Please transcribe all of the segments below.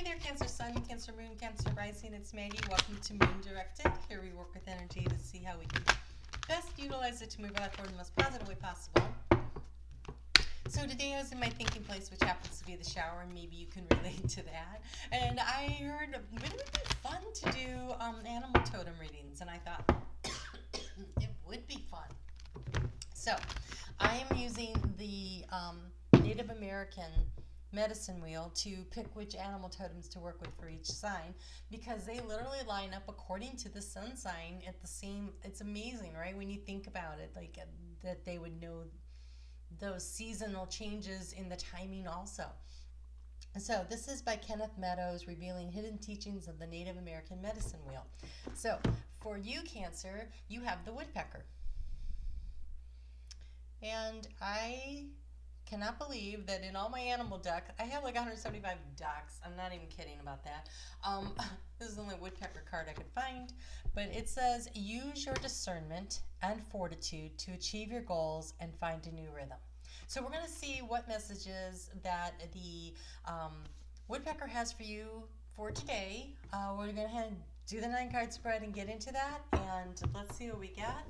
there, Cancer Sun, Cancer Moon, Cancer Rising. It's Maggie. Welcome to Moon Directed. Here we work with energy to see how we can best utilize it to move our life forward in the most positive way possible. So today I was in my thinking place, which happens to be the shower, and maybe you can relate to that. And I heard it would be fun to do animal totem readings, and I thought it would be fun. So I am using the Native American medicine wheel to pick which animal totems to work with for each sign, because they literally line up according to the sun sign at the same. It's amazing, right? When you think about it, like that they would know those seasonal changes in the timing also. So this is by Kenneth Meadows, revealing hidden teachings of the Native American medicine wheel. So for you, Cancer, you have the woodpecker. And I cannot believe that in all my animal deck, I have like 175 ducks. I'm not even kidding about that. This is the only woodpecker card I could find. But it says, use your discernment and fortitude to achieve your goals and find a new rhythm. So we're going to see what messages that the woodpecker has for you for today. We're going to go ahead and do the 9-card spread and get into that. And let's see what we got.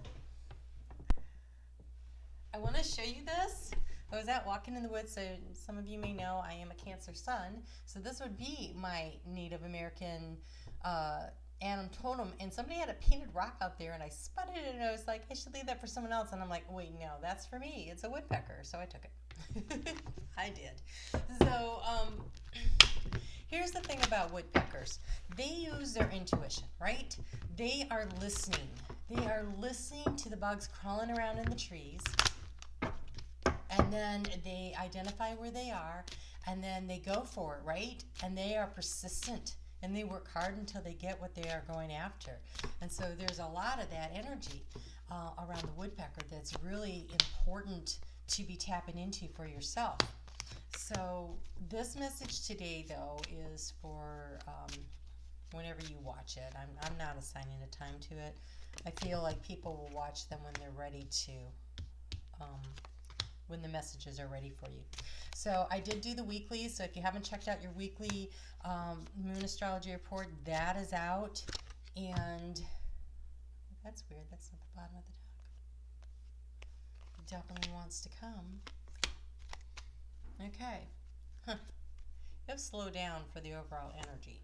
I want to show you this. I was out walking in the woods, so some of you may know I am a Cancer Sun. So this would be my Native American animal totem, and somebody had a painted rock out there, and I spotted it, and I was like, I should leave that for someone else. And I'm like, wait, no, that's for me. It's a woodpecker, so I took it. I did. So here's the thing about woodpeckers. They use their intuition, right? They are listening. They are listening to the bugs crawling around in the trees. And then they identify where they are, and then they go for it, right? And they are persistent, and they work hard until they get what they are going after. And so there's a lot of that energy around the woodpecker that's really important to be tapping into for yourself. So this message today, though, is for whenever you watch it. I'm not assigning a time to it. I feel like people will watch them when they're ready to, when the messages are ready for you. So I did do the weekly, so if you haven't checked out your weekly moon astrology report, that is out. And that's weird, that's not the bottom of the deck. It definitely wants to come. Okay. Huh. You have to slow down for the overall energy.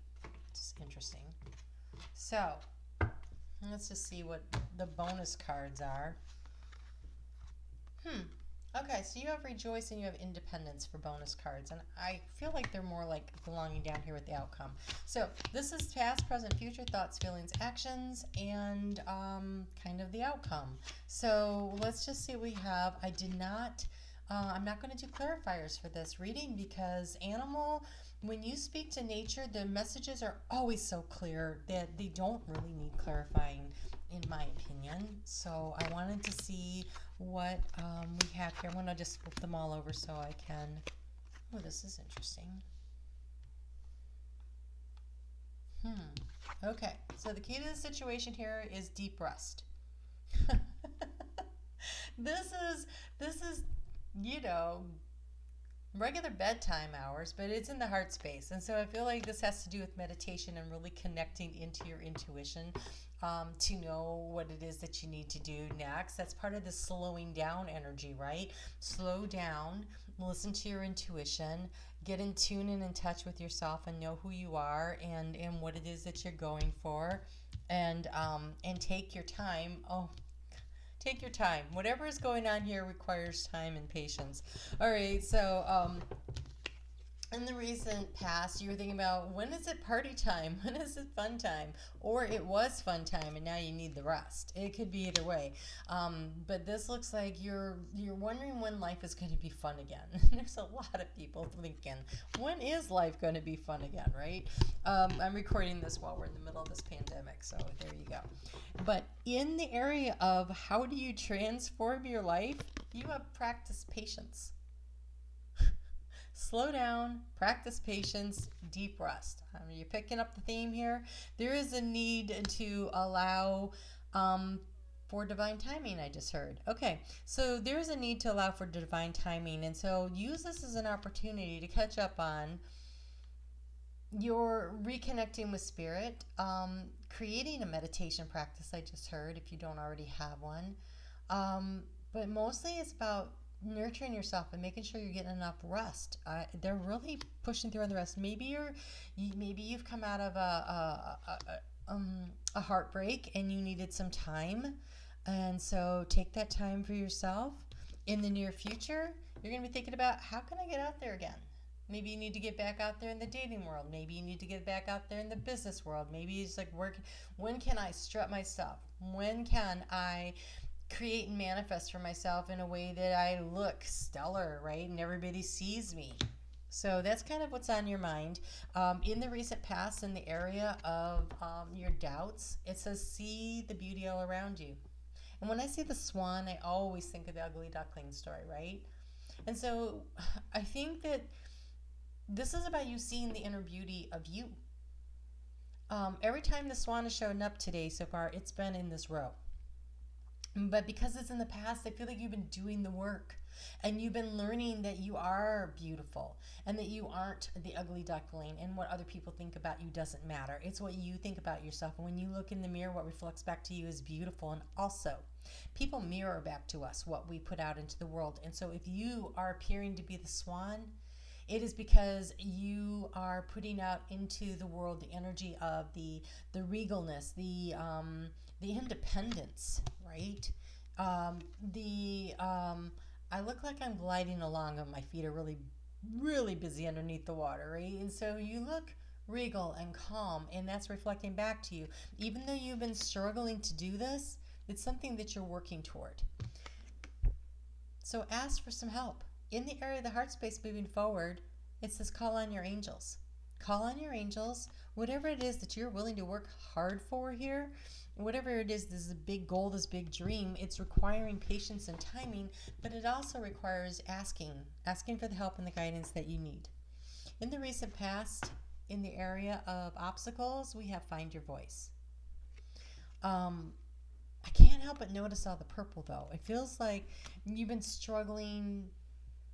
It's interesting. So let's just see what the bonus cards are. Okay, so you have Rejoice and you have Independence for bonus cards, and I feel like they're more like belonging down here with the outcome. So this is past, present, future, thoughts, feelings, actions, and kind of the outcome. So let's just see what we have. I'm not going to do clarifiers for this reading, because when you speak to nature, the messages are always so clear that they don't really need clarifying, in my opinion. So I wanted to see what we have here. I'm going to just flip them all over so I can. Oh, this is interesting. Okay, so the key to the situation here is deep rest. This is, regular bedtime hours, but it's in the heart space. And so I feel like this has to do with meditation and really connecting into your intuition to know what it is that you need to do next. That's part of the slowing down energy, right? Slow down, listen to your intuition, get in tune and in touch with yourself, and know who you are and what it is that you're going for, and take your time. Take your time. Whatever is going on here requires time and patience. All right, so in the recent past, you were thinking about, when is it party time? When is it fun time? Or it was fun time and now you need the rest. It could be either way. But this looks like you're wondering when life is going to be fun again. There's a lot of people thinking, when is life going to be fun again, right? I'm recording this while we're in the middle of this pandemic, so there you go. But in the area of how do you transform your life, you have practiced patience. Slow down, practice patience, deep rest. You're picking up the theme here. There is a need to allow for divine timing, I just heard. Okay, so there's a need to allow for divine timing, and so use this as an opportunity to catch up on you're reconnecting with spirit, creating a meditation practice, I just heard, if you don't already have one. But mostly it's about nurturing yourself and making sure you're getting enough rest. They're really pushing through on the rest. Maybe you've come out of a heartbreak and you needed some time, and so take that time for yourself. In the near future, you're going to be thinking about, how can I get out there again? Maybe you need to get back out there in the dating world. Maybe you need to get back out there in the business world. Maybe it's like, when can I strut my stuff? When can I create and manifest for myself in a way that I look stellar, right? And everybody sees me. So that's kind of what's on your mind. In the recent past, in the area of your doubts, it says, see the beauty all around you. And when I see the swan, I always think of the ugly duckling story, right? And so I think that this is about you seeing the inner beauty of you. Every time the swan has shown up today so far, it's been in this row. But because it's in the past, I feel like you've been doing the work. And you've been learning that you are beautiful and that you aren't the ugly duckling, and what other people think about you doesn't matter. It's what you think about yourself. And when you look in the mirror, what reflects back to you is beautiful. And also, people mirror back to us what we put out into the world. And so if you are appearing to be the swan, it is because you are putting out into the world the energy of the regalness, the independence, right? I look like I'm gliding along and my feet are really, really busy underneath the water, right? And so you look regal and calm, and that's reflecting back to you. Even though you've been struggling to do this, it's something that you're working toward. So ask for some help. In the area of the heart space moving forward, it says call on your angels. Call on your angels. Whatever it is that you're willing to work hard for here, whatever it is, this is a big goal, this big dream, it's requiring patience and timing, but it also requires asking for the help and the guidance that you need. In the recent past, in the area of obstacles, we have find your voice. I can't help but notice all the purple though. It feels like you've been struggling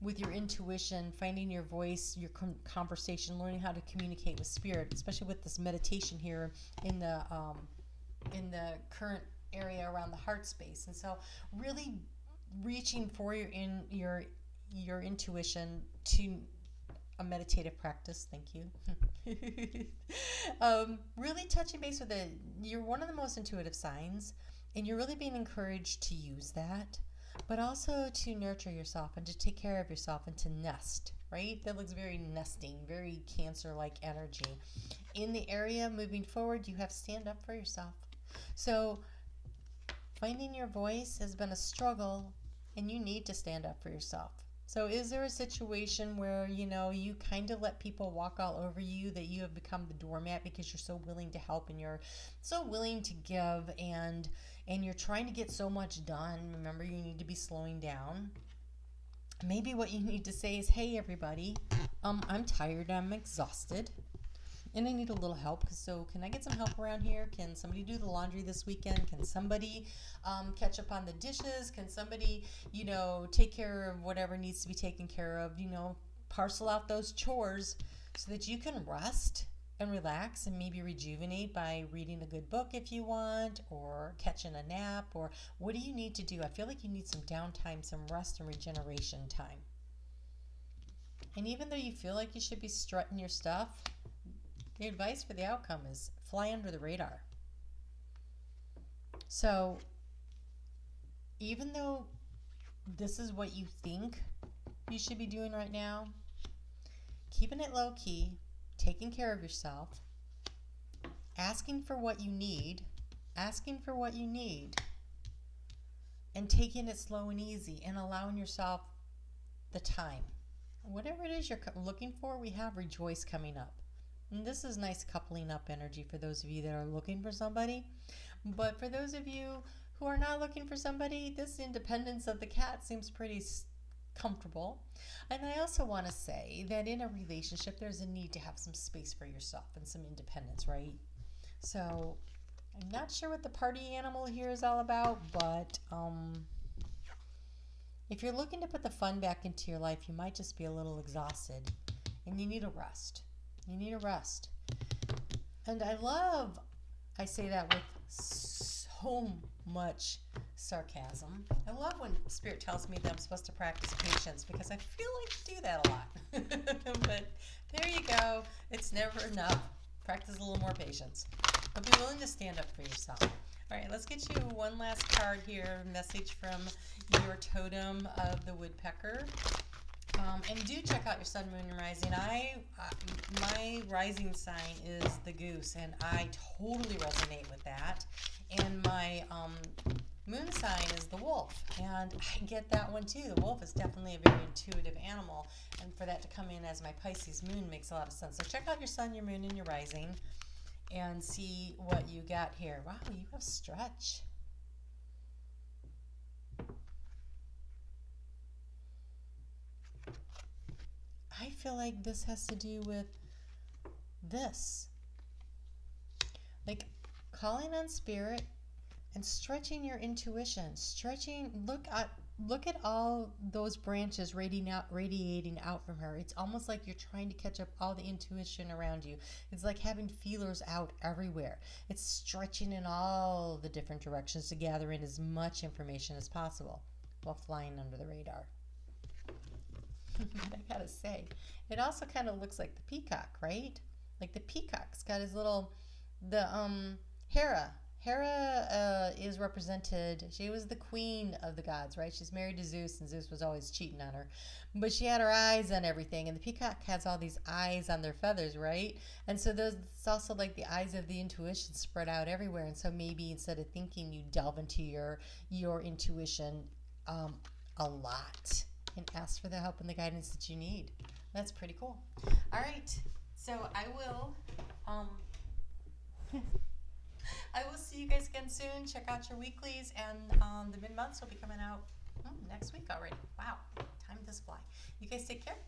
with your intuition, finding your voice, your conversation, learning how to communicate with spirit, especially with this meditation here in the current area around the heart space. And so really reaching for your intuition to a meditative practice. Thank you. Really touching base with it. You're one of the most intuitive signs, and you're really being encouraged to use that, but also to nurture yourself and to take care of yourself and to nest, right? That looks very nesting, very Cancer-like energy. In the area moving forward, you have stand up for yourself. So finding your voice has been a struggle, and you need to stand up for yourself. So is there a situation where, you kind of let people walk all over you, that you have become the doormat because you're so willing to help and you're so willing to give, and you're trying to get so much done? Remember, you need to be slowing down. Maybe what you need to say is, hey, everybody, I'm tired, I'm exhausted, and I need a little help. So can I get some help around here? Can somebody do the laundry this weekend? Can somebody catch up on the dishes? Can somebody, take care of whatever needs to be taken care of? Parcel out those chores so that you can rest and relax and maybe rejuvenate by reading a good book if you want, or catching a nap, or what do you need to do? I feel like you need some downtime, some rest and regeneration time. And even though you feel like you should be strutting your stuff, the advice for the outcome is fly under the radar. So even though this is what you think you should be doing right now, keeping it low key, taking care of yourself, asking for what you need, and taking it slow and easy, and allowing yourself the time. Whatever it is you're looking for, we have Rejoice coming up. And this is nice coupling up energy for those of you that are looking for somebody. But for those of you who are not looking for somebody, this independence of the cat seems pretty comfortable. And I also want to say that in a relationship, there's a need to have some space for yourself and some independence, right? So I'm not sure what the party animal here is all about, but if you're looking to put the fun back into your life, you might just be a little exhausted and you need a rest. You need a rest. And I say that with so much sarcasm. I love when Spirit tells me that I'm supposed to practice patience, because I feel like I do that a lot. But there you go. It's never enough. Practice a little more patience. But be willing to stand up for yourself. All right, let's get you one last card here. Message from your totem of the woodpecker. And do check out your sun, moon, and rising. My rising sign is the goose, and I totally resonate with that. And my moon sign is the wolf, and I get that one too. The wolf is definitely a very intuitive animal, and for that to come in as my Pisces moon makes a lot of sense. So check out your sun, your moon, and your rising, and see what you got here. Wow, you have stretch. I feel like this has to do with this. Like calling on spirit and stretching your intuition. Look at all those branches radiating out from her. It's almost like you're trying to catch up all the intuition around you. It's like having feelers out everywhere. It's stretching in all the different directions to gather in as much information as possible while flying under the radar. But I gotta say, it also kind of looks like the peacock, right? Like the peacock's got his little, Hera. Hera is represented, she was the queen of the gods, right? She's married to Zeus, and Zeus was always cheating on her. But she had her eyes on everything, and the peacock has all these eyes on their feathers, right? And so it's also like the eyes of the intuition spread out everywhere. And so maybe instead of thinking, you delve into your intuition a lot and ask for the help and the guidance that you need. That's pretty cool. All right, so I will see you guys again soon. Check out your weeklies, and the mid-months will be coming out next week already. Wow, time does fly. You guys take care.